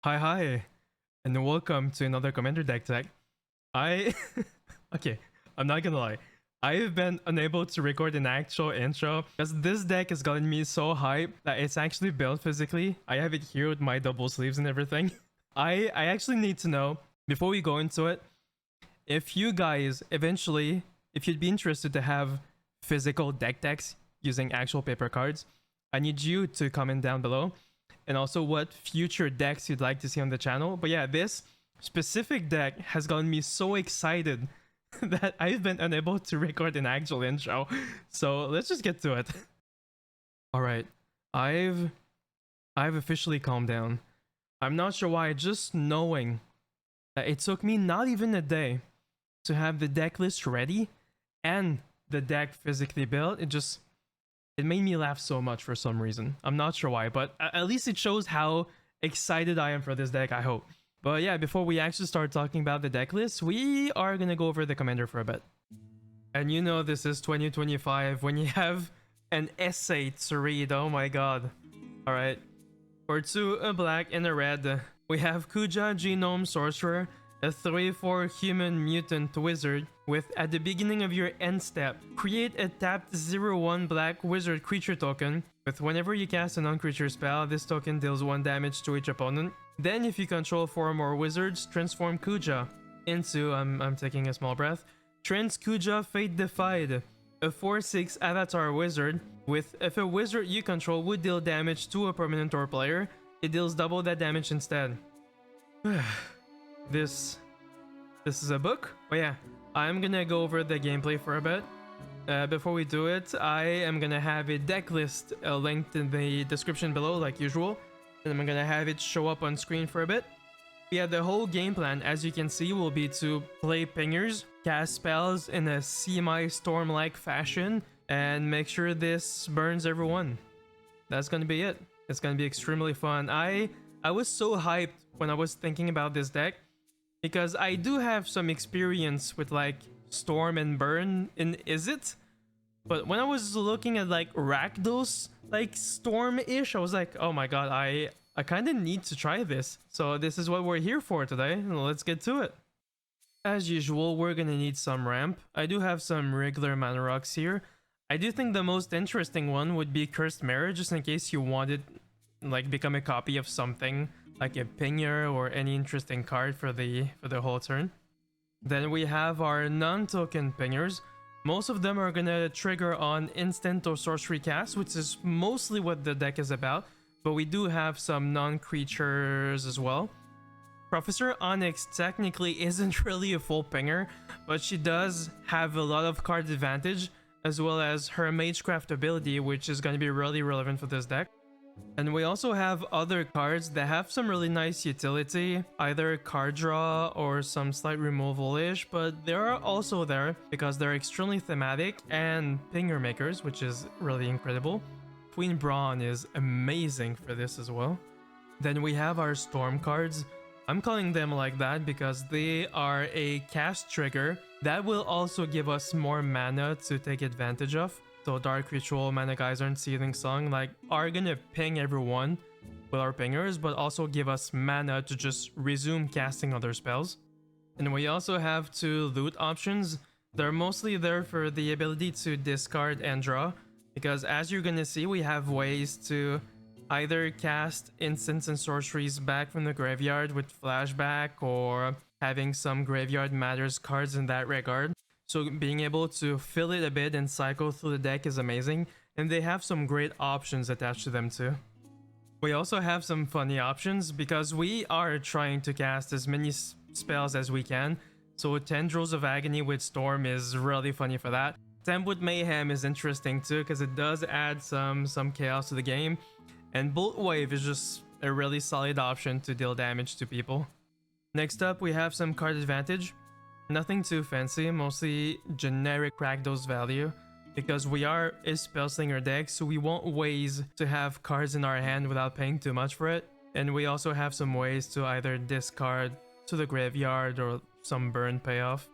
Hi, and welcome to another Commander deck tech. I okay, I'm not gonna lie. I've been unable to record an actual intro because this deck has gotten me so hyped that it's actually built physically. I have it here with my double sleeves and everything. I actually need to know, before we go into it, if you guys eventually, if you'd be interested to have physical deck decks using actual paper cards, I need you to comment down below. And also what future decks you'd like to see on the channel. But yeah, this specific deck has gotten me so excited that I've been unable to record an actual intro. So let's just get to it. Alright, I've officially calmed down. I'm not sure why, just knowing that it took me not even a day to have the deck list ready and the deck physically built, it made me laugh so much for some reason. I'm not sure why, but at least it shows how excited I am for this deck, I hope. But yeah, before we actually start talking about the deck list, we are gonna go over the commander for a bit. And you know this is 2025 when you have an essay to read, oh my god. Alright, for 2, a black and a red, we have Kuja, Genome Sorcerer, a 3/4 human mutant wizard with, at the beginning of your end step, create a tapped 0/1 black wizard creature token with whenever you cast a non-creature spell, this token deals 1 damage to each opponent. Then if you control 4 or more wizards, transform Kuja into, I'm taking a small breath, Trans Kuja Fate Defied, a 4/6 avatar wizard with, if a wizard you control would deal damage to a permanent or player, it deals double that damage instead. This is a book. But yeah, I'm gonna go over the gameplay for a bit. Before we do it, I am gonna have a deck list linked in the description below like usual, and I'm gonna have it show up on screen for a bit. Yeah, the whole game plan, as you can see, will be to play pingers, cast spells in a semi-storm-like fashion, and make sure this burns everyone. That's gonna be it. It's gonna be extremely fun. I was so hyped when I was thinking about this deck, because I do have some experience with like Storm and Burn in Izzet, but when I was looking at like Rakdos, like Storm-ish, I was like, oh my god, I kind of need to try this. So this is what we're here for today. Let's get to it. As usual, we're gonna need some ramp. I do have some regular mana rocks here. I do think the most interesting one would be Cursed Mirror, just in case you wanted like become a copy of something like a pinger or any interesting card for the whole turn. Then we have our non-token pingers. Most of them are gonna trigger on instant or sorcery cast, which is mostly what the deck is about, but we do have some non-creatures as well. Professor Onyx technically isn't really a full pinger, but she does have a lot of card advantage, as well as her Magecraft ability, which is gonna be really relevant for this deck. And we also have other cards that have some really nice utility, either card draw or some slight removal-ish, but they are also there because they're extremely thematic and pinger makers, which is really incredible. Queen Brawn is amazing for this as well. Then we have our Storm cards. I'm calling them like that because they are a cast trigger that will also give us more mana to take advantage of. So Dark Ritual, Mana Geyser, and Seething Song like are gonna ping everyone with our pingers, but also give us mana to just resume casting other spells. And we also have 2 loot options. They're mostly there for the ability to discard and draw, because as you're gonna see, we have ways to either cast instants and sorceries back from the graveyard with flashback, or having some graveyard matters cards in that regard. So being able to fill it a bit and cycle through the deck is amazing, and they have some great options attached to them too. We also have some funny options because we are trying to cast as many spells as we can, so Tendrils of Agony with Storm is really funny for that. Temp with Mayhem is interesting too because it does add some chaos to the game, and Bolt Wave is just a really solid option to deal damage to people. Next up, we have some card advantage. Nothing too fancy, mostly generic Rakdos value, because we are a spellslinger deck, so we want ways to have cards in our hand without paying too much for it. And we also have some ways to either discard to the graveyard or some burn payoff.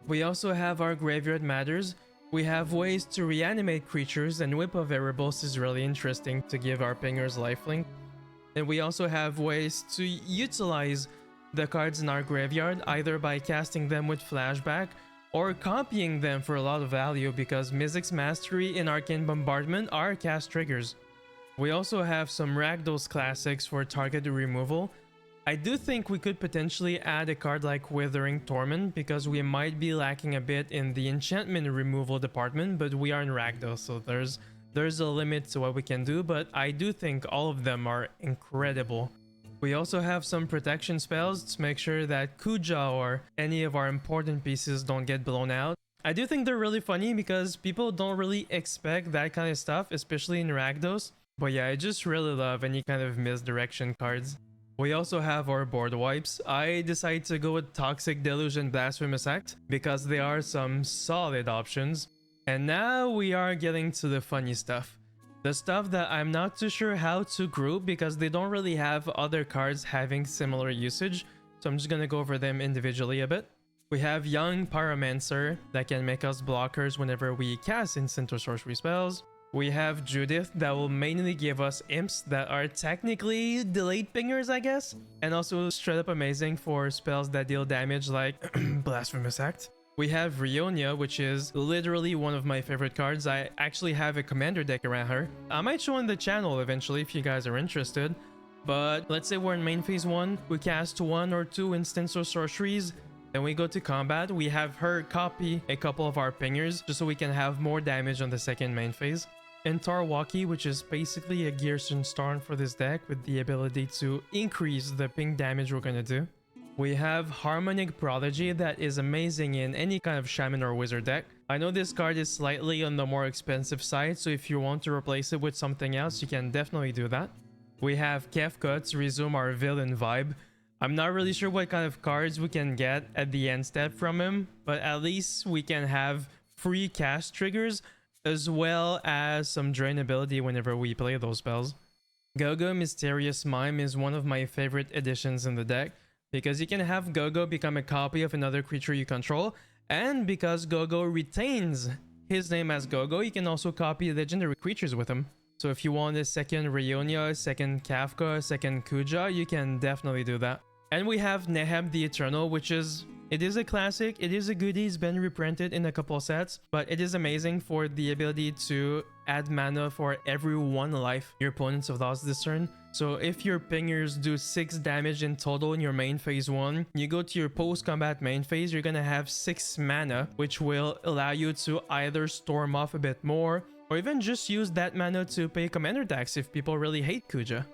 We also have our Graveyard Matters. We have ways to reanimate creatures, and Whip of Erebos is really interesting to give our pingers lifelink. And we also have ways to utilize the cards in our graveyard, either by casting them with flashback or copying them for a lot of value, because Mizzix's Mastery and Arcane Bombardment are cast triggers. We also have some Rakdos classics for target removal. I do think we could potentially add a card like Withering Torment, because we might be lacking a bit in the enchantment removal department, but we are in Rakdos, so there's a limit to what we can do, but I do think all of them are incredible. We also have some protection spells to make sure that Kuja or any of our important pieces don't get blown out. I do think they're really funny because people don't really expect that kind of stuff, especially in Rakdos. But yeah, I just really love any kind of misdirection cards. We also have our board wipes. I decided to go with Toxic Deluge and Blasphemous Act because they are some solid options. And now we are getting to the funny stuff. The stuff that I'm not too sure how to group because they don't really have other cards having similar usage. So I'm just gonna go over them individually a bit. We have Young Pyromancer that can make us blockers whenever we cast instant or sorcery spells. We have Judith that will mainly give us imps that are technically delayed pingers, I guess. And also straight up amazing for spells that deal damage like Blasphemous Act. We have Rionia, which is literally one of my favorite cards. I actually have a commander deck around her. I might show on the channel eventually if you guys are interested. But let's say we're in main phase 1, we cast 1 or 2 instants or sorceries, then we go to combat. We have her copy a couple of our pingers just so we can have more damage on the second main phase. And Tarwaki, which is basically a Gearson Starn for this deck with the ability to increase the ping damage we're gonna do. We have Harmonic Prodigy that is amazing in any kind of Shaman or Wizard deck. I know this card is slightly on the more expensive side, so if you want to replace it with something else, you can definitely do that. We have Kefka to resume our villain vibe. I'm not really sure what kind of cards we can get at the end step from him, but at least we can have free cast triggers as well as some drain ability whenever we play those spells. Gogo Mysterious Mime is one of my favorite additions in the deck, because you can have Gogo become a copy of another creature you control, and because Gogo retains his name as Gogo, you can also copy legendary creatures with him. So if you want a second Rionia, a second Kafka, a second Kuja, you can definitely do that. And we have Neheb the Eternal, which is... it is a classic, it is a goodie, it's been reprinted in a couple sets, but it is amazing for the ability to add mana for every 1 life your opponents have lost this turn. So if your pingers do 6 damage in total in your main phase 1, you go to your post-combat main phase, you're gonna have 6 mana, which will allow you to either storm off a bit more, or even just use that mana to pay commander tax if people really hate Kuja.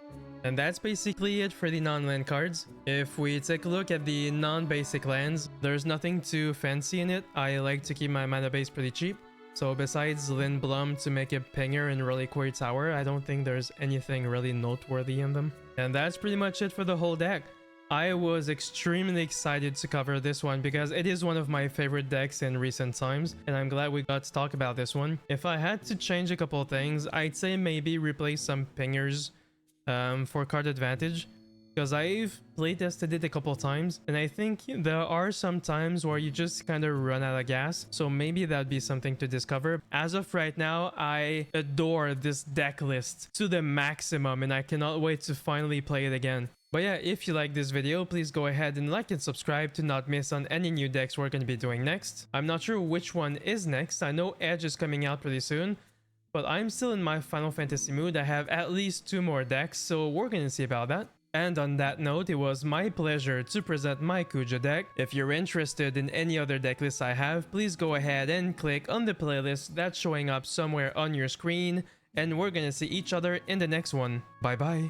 And that's basically it for the non-land cards. If we take a look at the non-basic lands, there's nothing too fancy in it. I like to keep my mana base pretty cheap. So besides Lindblum to make a pinger and Reliquary Tower, I don't think there's anything really noteworthy in them. And that's pretty much it for the whole deck. I was extremely excited to cover this one because it is one of my favorite decks in recent times, and I'm glad we got to talk about this one. If I had to change a couple of things, I'd say maybe replace some pingers for card advantage, because I've playtested it a couple times and I think there are some times where you just kind of run out of gas, so maybe that'd be something to discover. As of right now, I adore this deck list to the maximum and I cannot wait to finally play it again. But yeah, if you like this video, please go ahead and like and subscribe to not miss on any new decks we're going to be doing next. I'm not sure which one is next. I know Edge is coming out pretty soon, but I'm still in my Final Fantasy mood. I have at least 2 more decks, so we're gonna see about that. And on that note, it was my pleasure to present my Kuja deck. If you're interested in any other deck lists I have, please go ahead and click on the playlist that's showing up somewhere on your screen, and we're gonna see each other in the next one. Bye bye.